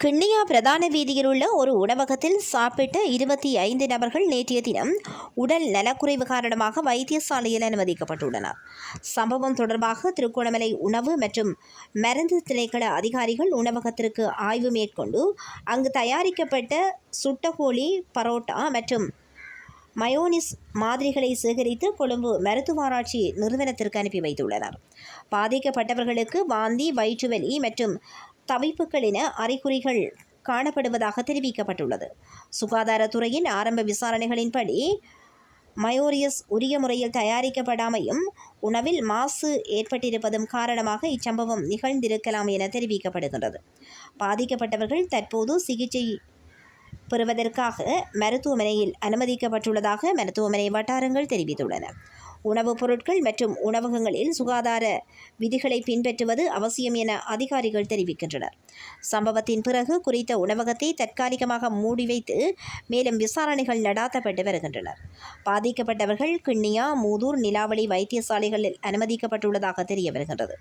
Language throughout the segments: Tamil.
கிண்ணியா பிரதான வீதியில் உள்ள ஒரு உணவகத்தில் சாப்பிட்ட 25 நபர்கள் நேற்றைய தினம் உடல் நலக்குறைவு காரணமாக வைத்தியசாலையில் அனுமதிக்கப்பட்டுள்ளனர். சம்பவம் தொடர்பாக திருகோணமலை உணவு மற்றும் மருந்து திணைக்கள அதிகாரிகள் உணவகத்திற்கு ஆய்வு மேற்கொண்டு அங்கு தயாரிக்கப்பட்ட சுட்டகோழி, பரோட்டா மற்றும் மயோனிஸ் மாதிரிகளை சேகரித்து கொழும்பு மருத்துவாராய்ச்சி நிறுவனத்திற்கு அனுப்பி வைத்துள்ளனர். பாதிக்கப்பட்டவர்களுக்கு வாந்தி, வயிற்றுவலி மற்றும் தவிப்புகள் என அறிகுறிகள் காணப்படுவதாக தெரிவிக்கப்பட்டுள்ளது. சுகாதாரத்துறையின் ஆரம்ப விசாரணைகளின்படி மயோரிஸ் உரிய முறையில் தயாரிக்கப்படாமையும் உணவில் மாசு ஏற்பட்டிருப்பதும் காரணமாக இச்சம்பவம் நிகழ்ந்திருக்கலாம் என தெரிவிக்கப்படுகின்றது. பாதிக்கப்பட்டவர்கள் தற்போது சிகிச்சை பெறுவதற்காக மருத்துவமனையில் அனுமதிக்கப்பட்டுள்ளதாக மருத்துவமனை வட்டாரங்கள் தெரிவித்துள்ளன. உணவுப் பொருட்கள் மற்றும் உணவகங்களில் சுகாதார விதிகளை பின்பற்றுவது அவசியம் என அதிகாரிகள் தெரிவிக்கின்றனர். சம்பவத்தின் பிறகு குறித்த உணவகத்தை தற்காலிகமாக மூடி வைத்து மேலும் விசாரணைகள் நடாத்தப்பட்டு வருகின்றன. பாதிக்கப்பட்டவர்கள் கிண்ணியா, மூதூர், நிலாவளி வைத்தியசாலைகளில் அனுமதிக்கப்பட்டுள்ளதாக தெரிய வருகின்றது.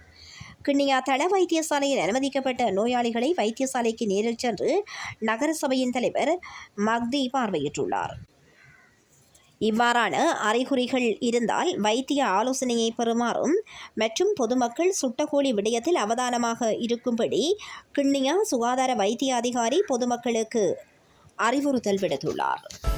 கிண்ணியா தள வைத்தியசாலையில் அனுமதிக்கப்பட்ட நோயாளிகளை வைத்தியசாலைக்கு நேரில் சென்று நகரசபையின் தலைவர் மக்தி பார்வையிட்டுள்ளார். இவ்வாறான அறிகுறிகள் இருந்தால் வைத்திய ஆலோசனையை பெறுமாறும் மற்றும் பொதுமக்கள் சுட்டகோழி விடயத்தில் அவதானமாக இருக்கும்படி கிண்ணியா சுகாதார வைத்திய அதிகாரி பொதுமக்களுக்கு அறிவுறுத்தல் விடுத்துள்ளார்.